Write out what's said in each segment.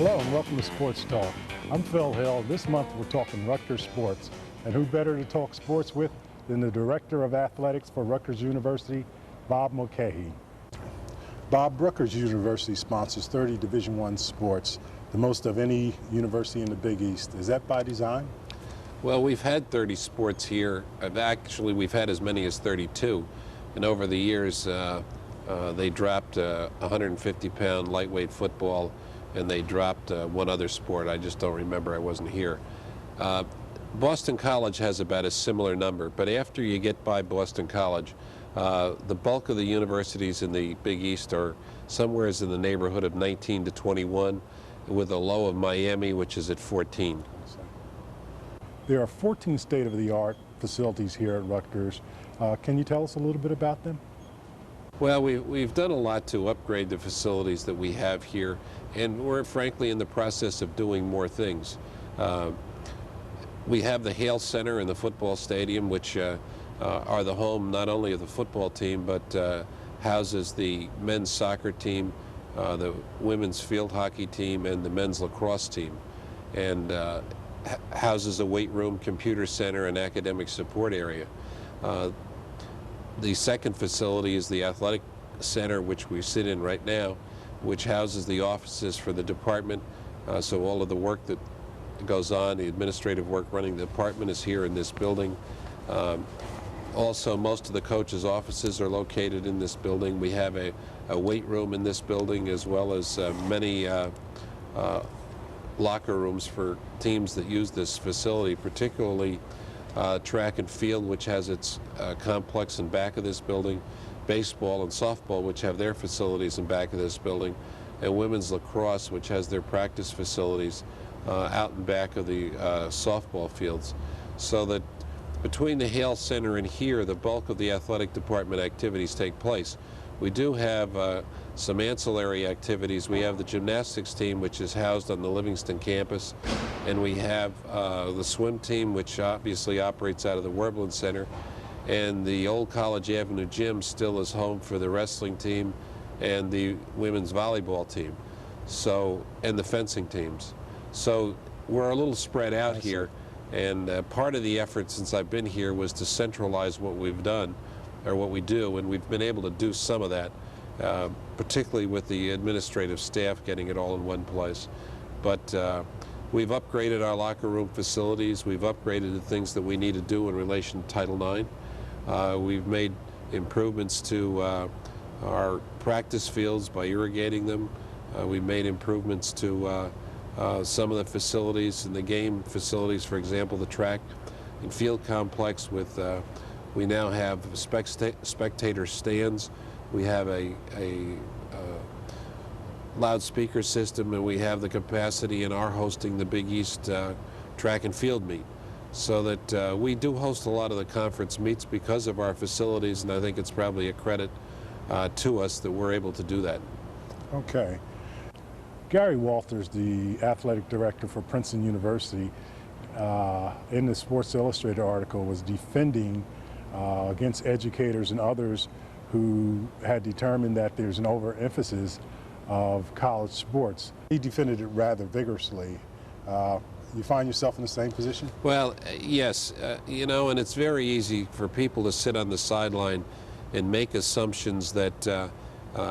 Hello and welcome to Sports Talk. I'm Phil Hill. This month we're talking Rutgers sports. And who better to talk sports with than the Director of Athletics for Rutgers University, Bob Mulcahy. Bob, Rutgers University sponsors 30 Division I sports, the most of any university in the Big East. Is that by design? Well, we've had 30 sports here. Actually, we've had as many as 32. And over the years, they dropped 150-pound lightweight football, and they dropped one other sport. I just don't remember. I wasn't here. Boston College has about a similar number, but after you get by Boston College, the bulk of the universities in the Big East are somewhere in the neighborhood of 19 to 21, with a low of Miami, which is at 14. There are 14 state-of-the-art facilities here at Rutgers. Can you tell us a little bit about them? Well, we've done a lot to upgrade the facilities that we have here, and we're frankly in the process of doing more things. We have the Hale Center and the football stadium, which are the home not only of the football team, but houses the men's soccer team, the women's field hockey team, and the men's lacrosse team, and houses a weight room, computer center, and academic support area. The second facility is the athletic center, which we sit in right now, which houses the offices for the department. So all of the work that goes on, the administrative work running the department, is here in this building. Also, most of the coaches' offices are located in this building. We have a weight room in this building, as well as many locker rooms for teams that use this facility, particularly track and field, which has its complex in back of this building, baseball and softball, which have their facilities in back of this building, and women's lacrosse, which has their practice facilities out in back of the softball fields. So that between the Hale Center and here, the bulk of the athletic department activities take place. We do have some ancillary activities. We have the gymnastics team, which is housed on the Livingston campus, and we have the swim team, which obviously operates out of the Werblin Center, and the old College Avenue gym still is home for the wrestling team and the women's volleyball team, so, and the fencing teams. So we're a little spread out here, and part of the effort since I've been here was to centralize what we've done, or what we do, and we've been able to do some of that, particularly with the administrative staff getting it all in one place. But we've upgraded our locker room facilities. We've upgraded the things that we need to do in relation to Title IX. We've made improvements to our practice fields by irrigating them. We've made improvements to some of the facilities and the game facilities, for example, the track and field complex with we now have spectator stands. We have a loudspeaker system, and we have the capacity in our hosting the Big East track and field meet. So that we do host a lot of the conference meets because of our facilities, and I think it's probably a credit to us that we're able to do that. Okay. Gary Walters, the athletic director for Princeton University, in the Sports Illustrated article was defending against educators and others who had determined that there's an overemphasis of college sports. He defended it rather vigorously. You find yourself in the same position? Well, yes, you know, and it's very easy for people to sit on the sideline and make assumptions that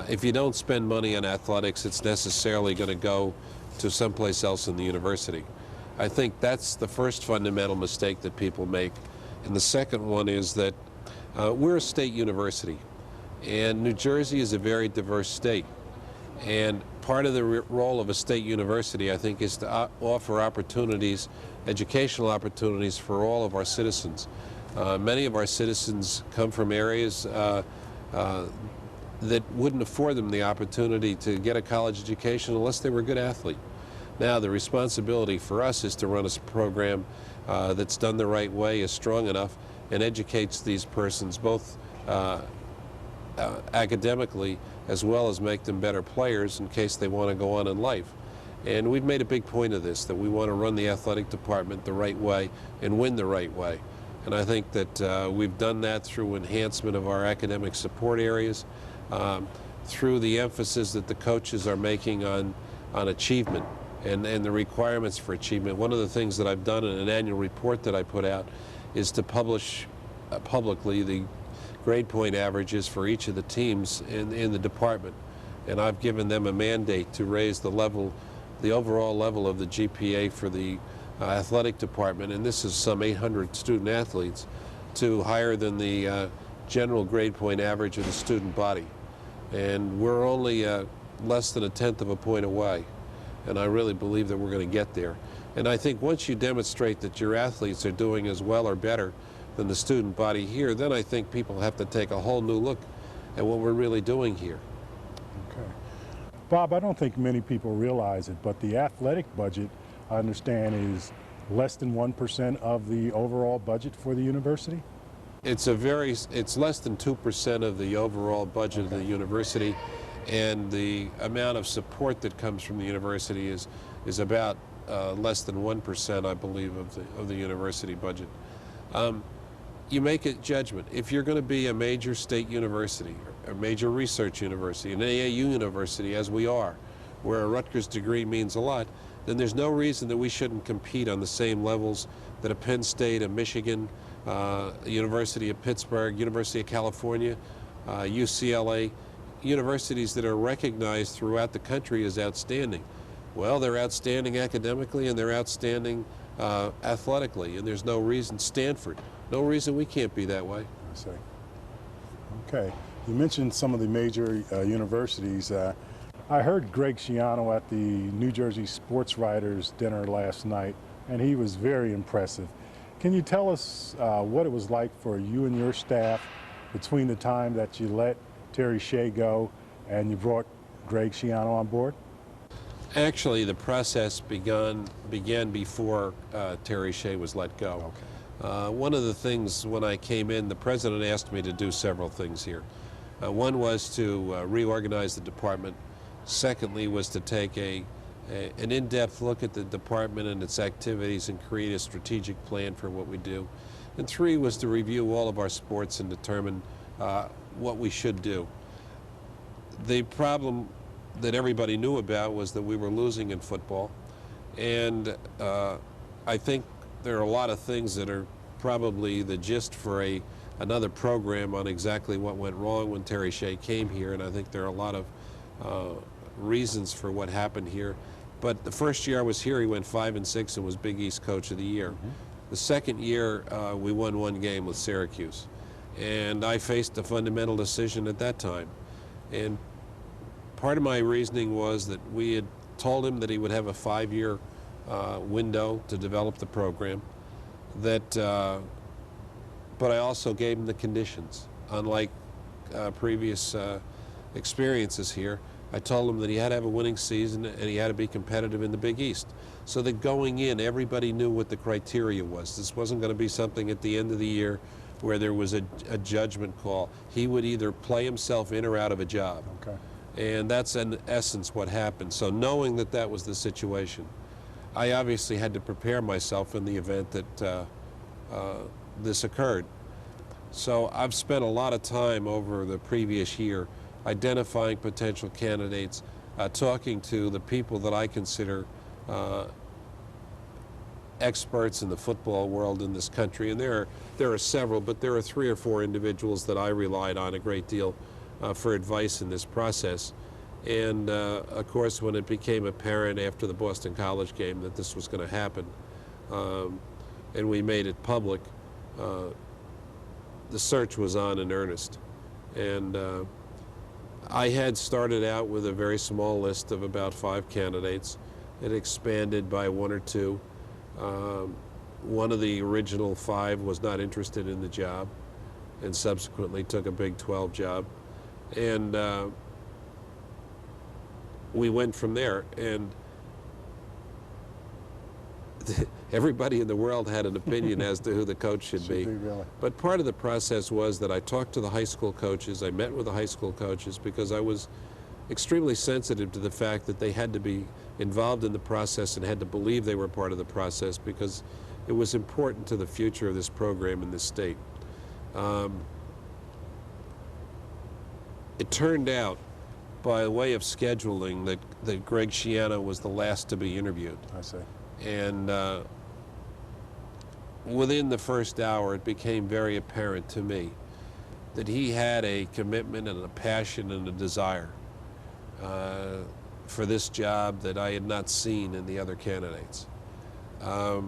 if you don't spend money on athletics, it's necessarily going to go to someplace else in the university. I think that's the first fundamental mistake that people make. And the second one is that we're a state university, and New Jersey is a very diverse state. And part of the role of a state university, I think, is to offer opportunities, educational opportunities for all of our citizens. Many of our citizens come from areas that wouldn't afford them the opportunity to get a college education unless they were a good athlete. Now, the responsibility for us is to run a program that's done the right way, is strong enough, and educates these persons both academically as well as make them better players in case they want to go on in life. And we've made a big point of this, that we want to run the athletic department the right way and win the right way. And I think that we've done that through enhancement of our academic support areas, through the emphasis that the coaches are making on achievement. and the requirements for achievement. One of the things that I've done in an annual report that I put out is to publish publicly the grade point averages for each of the teams in the department. And I've given them a mandate to raise the overall level of the GPA for the athletic department, and this is some 800 student athletes, to higher than the general grade point average of the student body. And we're only less than 1/10 of a point away. And I really believe that we're going to get there. And I think once you demonstrate that your athletes are doing as well or better than the student body here, then I think people have to take a whole new look at what we're really doing here. Okay. Bob, I don't think many people realize it, but the athletic budget, I understand, is less than 1% of the overall budget for the university? It's less than 2% of the overall budget of the university, and the amount of support that comes from the university is about less than 1%, I believe, of the university budget. You make a judgment. If you're going to be a major state university, a major research university, an AAU university, as we are, where a Rutgers degree means a lot, then there's no reason that we shouldn't compete on the same levels that a Penn State, a Michigan, University of Pittsburgh, University of California, UCLA, universities that are recognized throughout the country as outstanding. Well, they're outstanding academically and they're outstanding athletically, and there's no reason, Stanford, no reason we can't be that way. I see. Okay. You mentioned some of the major universities. I heard Greg Schiano at the New Jersey Sports Writers Dinner last night, and he was very impressive. Can you tell us what it was like for you and your staff between the time that you let Terry Shea go and you brought Greg Schiano on board? Actually, the process began before Terry Shea was let go. Okay. One of the things when I came in, the president asked me to do several things here. One was to reorganize the department. Secondly was to take an in-depth look at the department and its activities and create a strategic plan for what we do. And three was to review all of our sports and determine what we should do. The problem that everybody knew about was that we were losing in football, and I think there are a lot of things that are probably the gist for another program on exactly what went wrong when Terry Shea came here, and I think there are a lot of reasons for what happened here. But the first year I was here, he went 5-6 and was Big East Coach of the Year. Mm-hmm. The second year, we won one game with Syracuse, and I faced a fundamental decision at that time. And part of my reasoning was that we had told him that he would have a 5-year window to develop the program, but I also gave him the conditions. Unlike previous experiences here, I told him that he had to have a winning season and he had to be competitive in the Big East. So that going in, everybody knew what the criteria was. This wasn't going to be something at the end of the year where there was a judgment call. He would either play himself in or out of a job. Okay. And that's in essence what happened. So knowing that that was the situation, I obviously had to prepare myself in the event that this occurred. So I've spent a lot of time over the previous year identifying potential candidates, talking to the people that I consider experts in the football world in this country. And there are several, but there are 3 or 4 individuals that I relied on a great deal for advice in this process. And of course, when it became apparent after the Boston College game that this was going to happen, and we made it public, the search was on in earnest. And I had started out with a very small list of about 5 candidates. It expanded by 1 or 2. One of the original 5 was not interested in the job and subsequently took a Big 12 job. And we went from there. And everybody in the world had an opinion as to who the coach should be. Really. But part of the process was that I talked to the high school coaches. I met with the high school coaches because I was extremely sensitive to the fact that they had to be involved in the process and had to believe they were part of the process because it was important to the future of this program in this state. It turned out by way of scheduling that Greg Schiano was the last to be interviewed. I see. And within the first hour, it became very apparent to me that he had a commitment and a passion and a desire for this job that I had not seen in the other candidates. It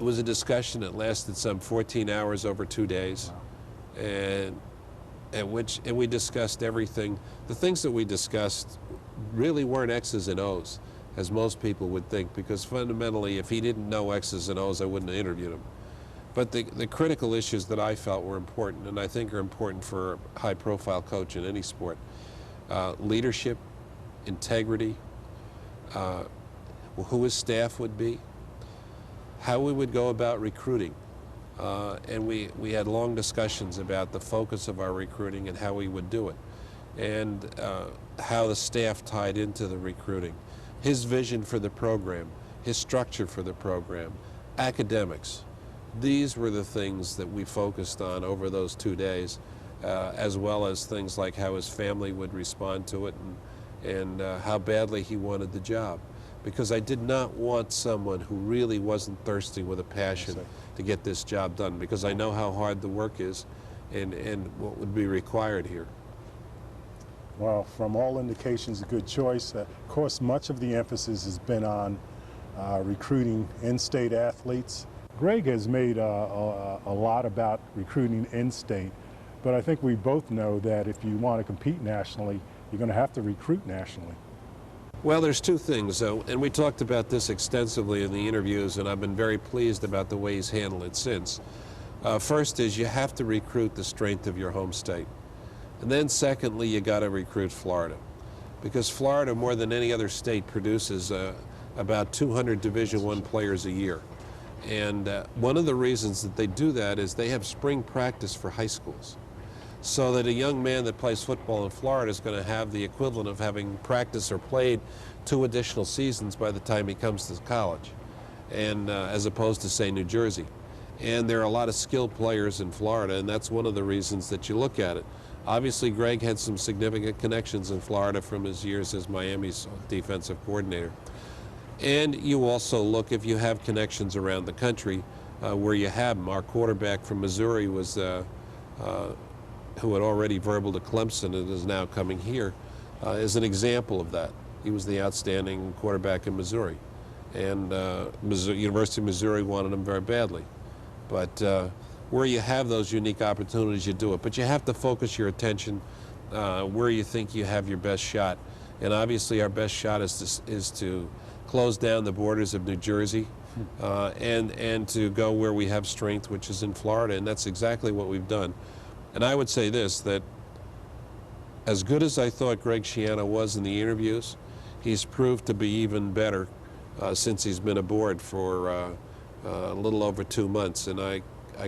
was a discussion that lasted some 14 hours over 2 days, Wow. and we discussed everything. The things that we discussed really weren't X's and O's, as most people would think, because fundamentally, if he didn't know X's and O's, I wouldn't have interviewed him. But the critical issues that I felt were important, and I think are important for a high-profile coach in any sport: leadership, integrity, who his staff would be, how we would go about recruiting. And we had long discussions about the focus of our recruiting and how we would do it, and how the staff tied into the recruiting, his vision for the program, his structure for the program, academics. These were the things that we focused on over those 2 days, as well as things like how his family would respond to it, and how badly he wanted the job. Because I did not want someone who really wasn't thirsty with a passion to get this job done, because I know how hard the work is and what would be required here. Well, from all indications, a good choice. Of course, much of the emphasis has been on recruiting in-state athletes. Greg has made a lot about recruiting in-state, but I think we both know that if you want to compete nationally, you're going to have to recruit nationally. Well, there's two things, though, and we talked about this extensively in the interviews, and I've been very pleased about the way he's handled it since. First is you have to recruit the strength of your home state. And then secondly, you got to recruit Florida, because Florida, more than any other state, produces about 200 Division I players a year. And one of the reasons that they do that is they have spring practice for high schools, so that a young man that plays football in Florida is going to have the equivalent of having practiced or played 2 additional seasons by the time he comes to college, and as opposed to, say, New Jersey. And there are a lot of skilled players in Florida, and that's one of the reasons that you look at it. Obviously, Greg had some significant connections in Florida from his years as Miami's defensive coordinator. And you also look, if you have connections around the country where you have them. Our quarterback from Missouri was who had already verbal to Clemson and is now coming here, is an example of that. He was the outstanding quarterback in Missouri, and University of Missouri wanted him very badly. But where you have those unique opportunities, you do it. But you have to focus your attention where you think you have your best shot. And obviously our best shot is to close down the borders of New Jersey and to go where we have strength, which is in Florida, and that's exactly what we've done. And I would say this, that as good as I thought Greg Schiano was in the interviews, he's proved to be even better since he's been aboard for a little over 2 months. And I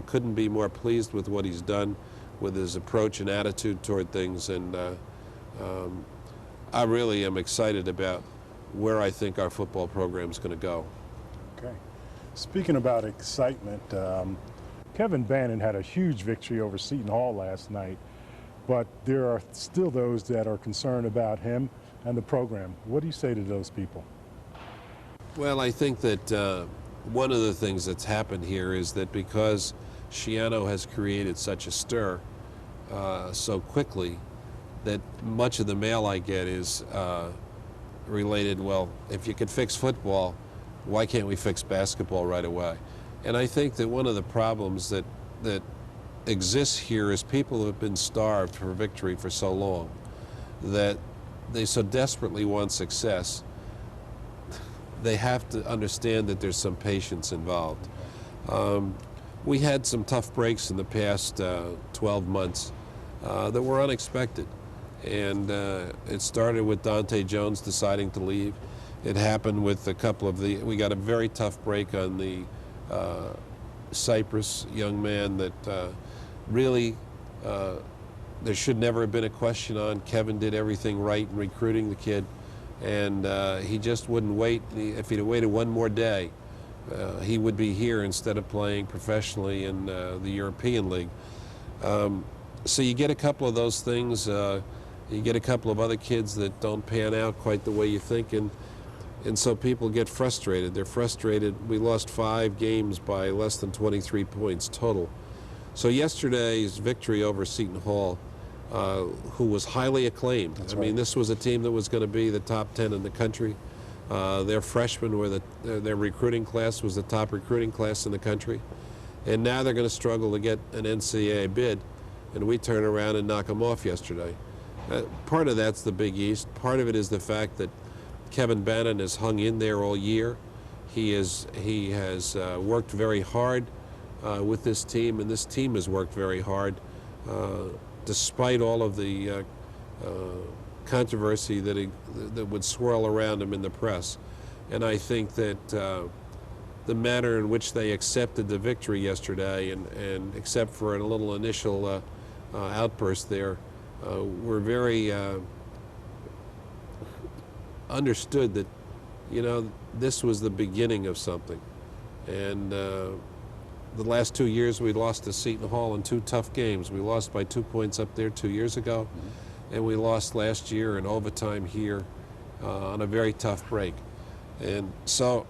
couldn't be more pleased with what he's done, with his approach and attitude toward things. And I really am excited about where I think our football program is going to go. Okay. Speaking about excitement, Kevin Bannon had a huge victory over Seton Hall last night, but there are still those that are concerned about him and the program. What do you say to those people? Well, I think that one of the things that's happened here is that because Schiano has created such a stir so quickly, that much of the mail I get is related, well, if you could fix football, why can't we fix basketball right away? And I think that one of the problems that exists here is people have been starved for victory for so long that they so desperately want success. They have to understand that there's some patience involved. We had some tough breaks in the past 12 months that were unexpected. And it started with Dante Jones deciding to leave. It happened with a couple of we got a very tough break on the Cyprus young man that really there should never have been a question on. Kevin did everything right in recruiting the kid, and he just wouldn't wait. If he'd have waited one more day, he would be here instead of playing professionally in the European League. So you get a couple of those things. You get a couple of other kids that don't pan out quite the way you think, and so people get frustrated. They're frustrated. We lost 5 games by less than 23 points total. So yesterday's victory over Seton Hall, who was highly acclaimed. That's I mean, right. this was a team that was going to be the top 10 in the country. Their freshmen were their recruiting class was the top recruiting class in the country. And now they're going to struggle to get an NCAA bid, and we turn around and knock them off yesterday. Part of that's the Big East. Part of it is the fact that Kevin Bannon has hung in there all year. He has worked very hard with this team, and this team has worked very hard despite all of the controversy that would swirl around him in the press. And I think that the manner in which they accepted the victory yesterday, and except for a little initial outburst there, were very understood that, you know, this was the beginning of something. And the last 2 years we lost to Seton Hall in 2 tough games. We lost by 2 points up there 2 years ago, and we lost last year in overtime here on a very tough break. And so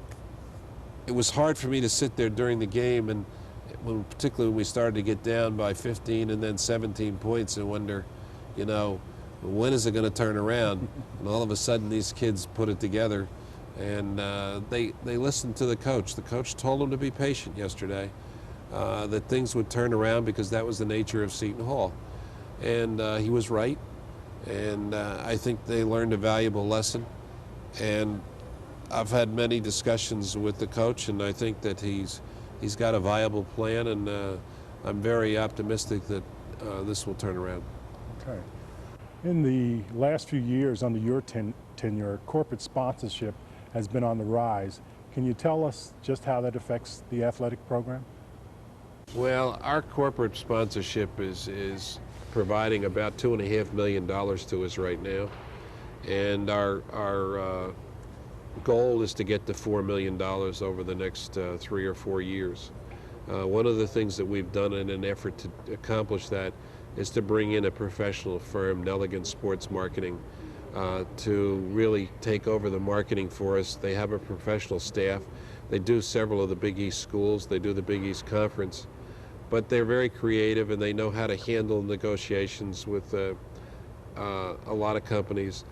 it was hard for me to sit there during the game, and particularly when we started to get down by 15 and then 17 points, and wonder, you know, when is it going to turn around? And all of a sudden these kids put it together, and they listened to the coach. The coach told them to be patient yesterday, that things would turn around because that was the nature of Seton Hall. And he was right, and I think they learned a valuable lesson. And I've had many discussions with the coach, and I think that he's got a viable plan, and I'm very optimistic that this will turn around. Okay. In the last few years under your tenure, corporate sponsorship has been on the rise. Can you tell us just how that affects the athletic program? Well, our corporate sponsorship is providing about $2.5 million to us right now, and our goal is to get to $4 million over the next 3 or 4 years. One of the things that we've done in an effort to accomplish that is to bring in a professional firm, Nelligan Sports Marketing, to really take over the marketing for us. They have a professional staff. They do several of the Big East schools. They do the Big East Conference. But they're very creative, and they know how to handle negotiations with a lot of companies.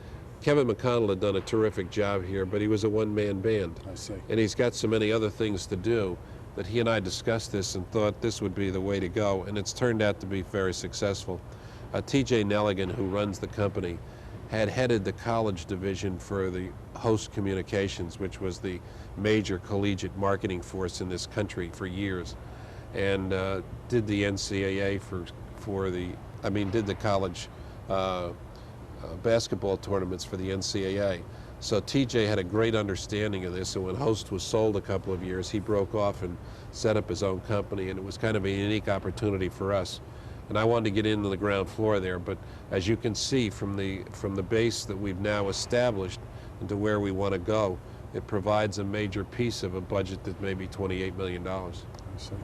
Kevin McConnell had done a terrific job here, but he was a one-man band. I see. And he's got so many other things to do that he and I discussed this and thought this would be the way to go, and it's turned out to be very successful. TJ Nelligan, who runs the company, had headed the college division for the Host Communications, which was the major collegiate marketing force in this country for years, and did the NCAA did the college basketball tournaments for the NCAA. So TJ had a great understanding of this, and when Host was sold a couple of years, he broke off and set up his own company, and it was kind of a unique opportunity for us. And I wanted to get into the ground floor there, but as you can see from the base that we've now established into where we want to go, it provides a major piece of a budget that may be $28 million. I see.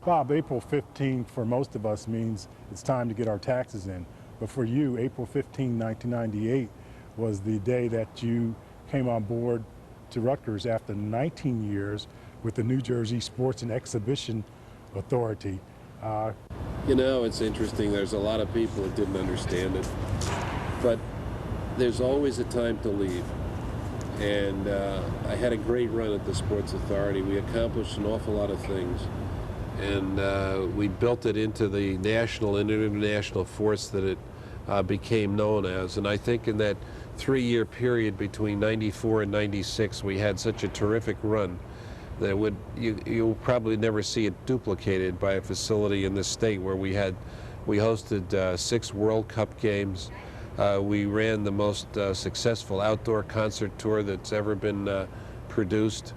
Bob, April 15th for most of us means it's time to get our taxes in. But for you, April 15, 1998 was the day that you came on board to Rutgers after 19 years with the New Jersey Sports and Exhibition Authority. You know, it's interesting. There's a lot of people that didn't understand it. But there's always a time to leave. And I had a great run at the Sports Authority. We accomplished an awful lot of things. And we built it into the national and international force that it became known as. And I think in that 3-year period between 94 and 96, we had such a terrific run that you'll probably never see it duplicated by a facility in this state, where we hosted 6 World Cup games. We ran the most successful outdoor concert tour that's ever been produced.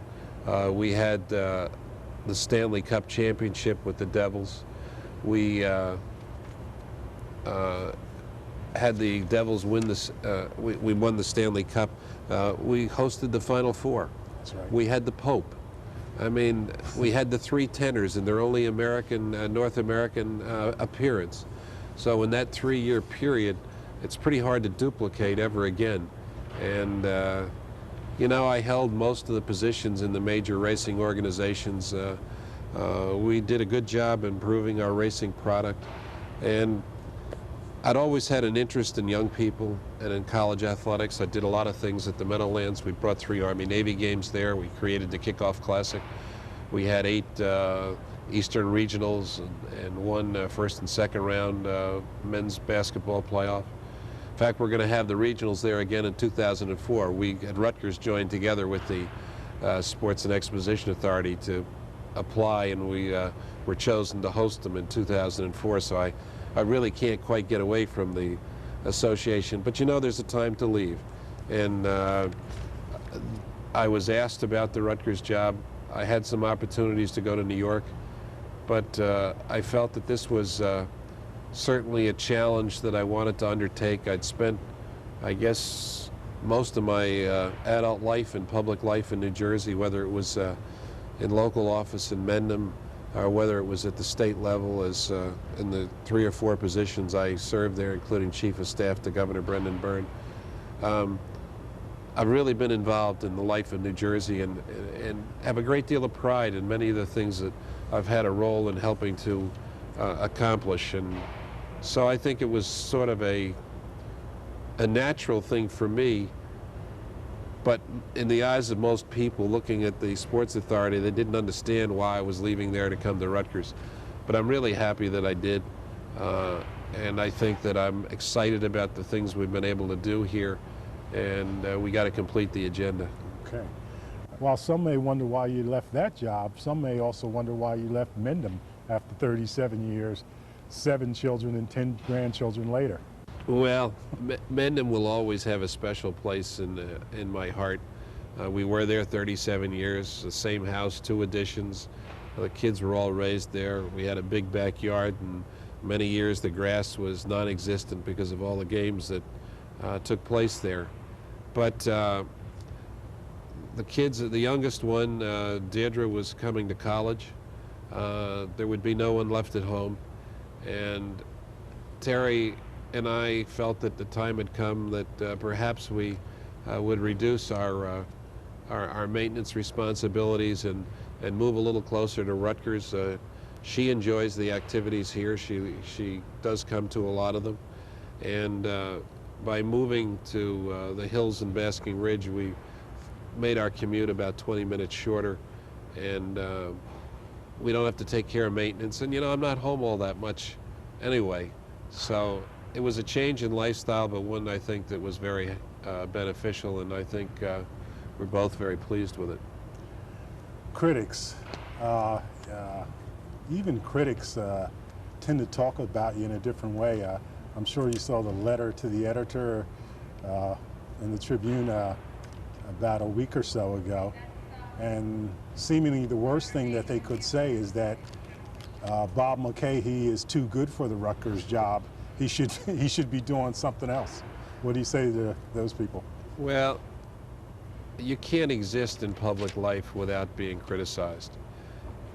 We had the Stanley Cup championship with the Devils. We had the Devils win this. We won the Stanley Cup. We hosted the Final Four. That's right. We had the Pope. I mean, we had the 3 tenors in their only North American appearance. So in that 3-year period, it's pretty hard to duplicate ever again. And you know, I held most of the positions in the major racing organizations. We did a good job improving our racing product, and I'd always had an interest in young people and in college athletics. I did a lot of things at the Meadowlands. We brought 3 Army-Navy games there. We created the Kickoff Classic. We had 8 Eastern Regionals and 1 first and second round men's basketball playoff. In fact, we're going to have the regionals there again in 2004. We at Rutgers joined together with the Sports and Exposition Authority to apply, and we were chosen to host them in 2004. So I really can't quite get away from the association. But you know, there's a time to leave. And I was asked about the Rutgers job. I had some opportunities to go to New York, but I felt that this was certainly a challenge that I wanted to undertake. I'd spent, I guess, most of my adult life and public life in New Jersey, whether it was in local office in Mendham, or whether it was at the state level as in the 3 or 4 positions I served there, including Chief of Staff to Governor Brendan Byrne. I've really been involved in the life of New Jersey and have a great deal of pride in many of the things that I've had a role in helping to accomplish. And so I think it was sort of a natural thing for me, but in the eyes of most people looking at the Sports Authority, they didn't understand why I was leaving there to come to Rutgers. But I'm really happy that I did, and I think that I'm excited about the things we've been able to do here, and we got to complete the agenda. Okay. While some may wonder why you left that job, some may also wonder why you left Mendham after 37 years, 7 children and 10 grandchildren later. Well, Mendham will always have a special place in my heart. We were there 37 years, the same house, 2 additions. The kids were all raised there. We had a big backyard, and many years the grass was non-existent because of all the games that took place there. But the kids, the youngest one, Deirdre, was coming to college. There would be no one left at home, and Terry and I felt that the time had come that perhaps we would reduce our maintenance responsibilities and move a little closer to Rutgers. She enjoys the activities here. She does come to a lot of them, and by moving to the hills in Basking Ridge, we made our commute about 20 minutes shorter, and we don't have to take care of maintenance. And you know, I'm not home all that much anyway, so it was a change in lifestyle, but one I think that was very beneficial, and I think we're both very pleased with it. Critics, even critics tend to talk about you in a different way. I'm sure you saw the letter to the editor in the Tribune about a week or so ago, and seemingly the worst thing that they could say is that Bob Mulcahy is too good for the Rutgers job. He should be doing something else. What do you say to those people? Well, you can't exist in public life without being criticized.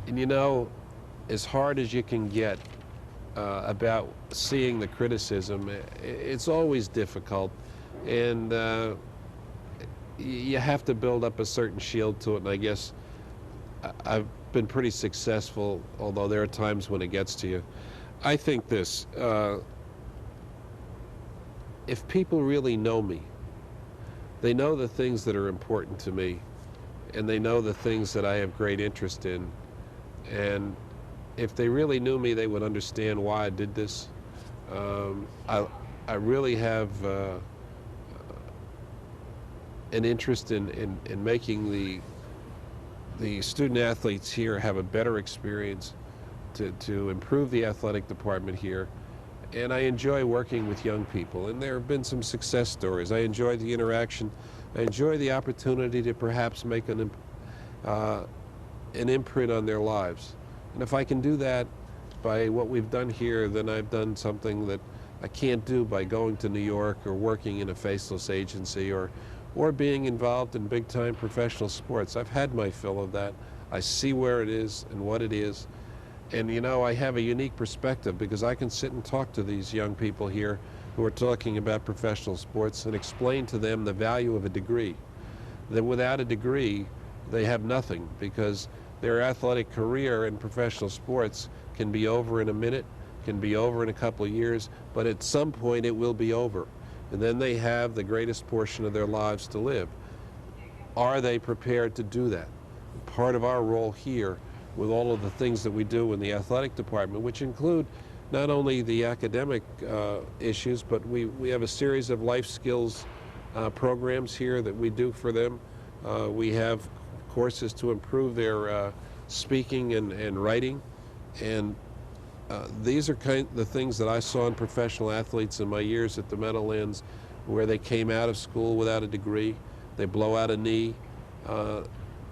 And you know, as hard as you can get about seeing the criticism, it's always difficult, and you have to build up a certain shield to it, and I guess I've been pretty successful, although there are times when it gets to you. I think this, if people really know me, they know the things that are important to me, and they know the things that I have great interest in, and if they really knew me, they would understand why I did this. I really have an interest in making the student athletes here have a better experience, to improve the athletic department here. And I enjoy working with young people, and there have been some success stories. I enjoy the interaction. I enjoy the opportunity to perhaps make an imprint on their lives. And if I can do that by what we've done here, then I've done something that I can't do by going to New York or working in a faceless agency or being involved in big-time professional sports. I've had my fill of that. I see where it is and what it is, And you know, I have a unique perspective because I can sit and talk to these young people here who are talking about professional sports and explain to them the value of a degree. That without a degree, they have nothing, because their athletic career in professional sports can be over in a minute, can be over in a couple of years, but at some point it will be over. And then they have the greatest portion of their lives to live. Are they prepared to do that? Part of our role here, with all of the things that we do in the athletic department, which include not only the academic issues, but we have a series of life skills programs here that we do for them. We have courses to improve their speaking and writing, and these are the things that I saw in professional athletes in my years at the Meadowlands, where they came out of school without a degree, they blow out a knee,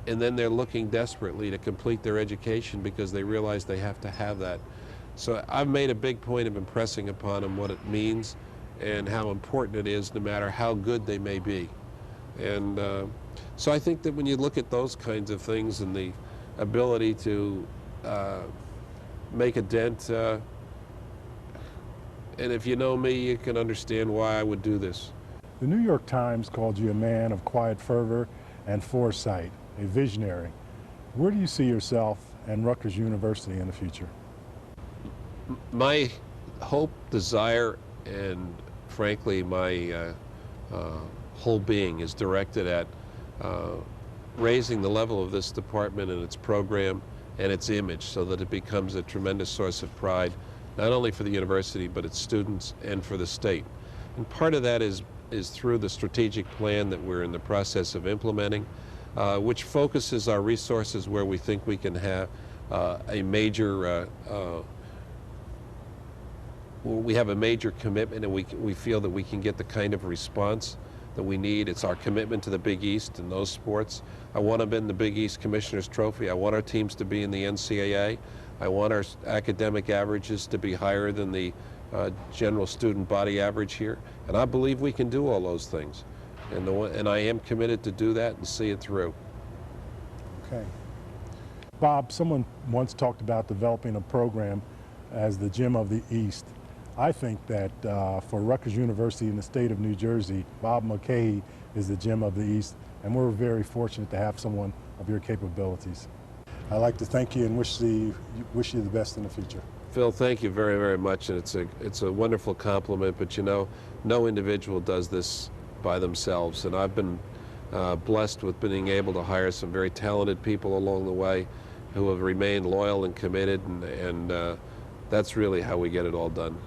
and then they're looking desperately to complete their education because they realize they have to have that. So I've made a big point of impressing upon them what it means and how important it is, no matter how good they may be. And so I think that when you look at those kinds of things and the ability to make a dent, and if you know me, you can understand why I would do this. The New York Times called you a man of quiet fervor and foresight, a visionary. Where do you see yourself and Rutgers University in the future? My hope, desire, and frankly my whole being is directed at raising the level of this department and its program and its image so that it becomes a tremendous source of pride, not only for the university but its students and for the state. And part of that is through the strategic plan that we're in the process of implementing, which focuses our resources where we think we can have a major we have a major commitment, and we feel that we can get the kind of response that we need. It's our commitment to the Big East and those sports. I want to be in the Big East Commissioner's Trophy. I want our teams to be in the NCAA. I want our academic averages to be higher than the general student body average here. And I believe we can do all those things. And I am committed to do that and see it through. Okay. Bob, someone once talked about developing a program as the gem of the East. I think that for Rutgers University in the state of New Jersey, Bob Mulcahy is the gem of the East, and we're very fortunate to have someone of your capabilities. I'd like to thank you and wish you the best in the future. Phil, thank you very, very much, and it's a wonderful compliment, but you know, no individual does this by themselves, and I've been blessed with being able to hire some very talented people along the way who have remained loyal and committed, and that's really how we get it all done.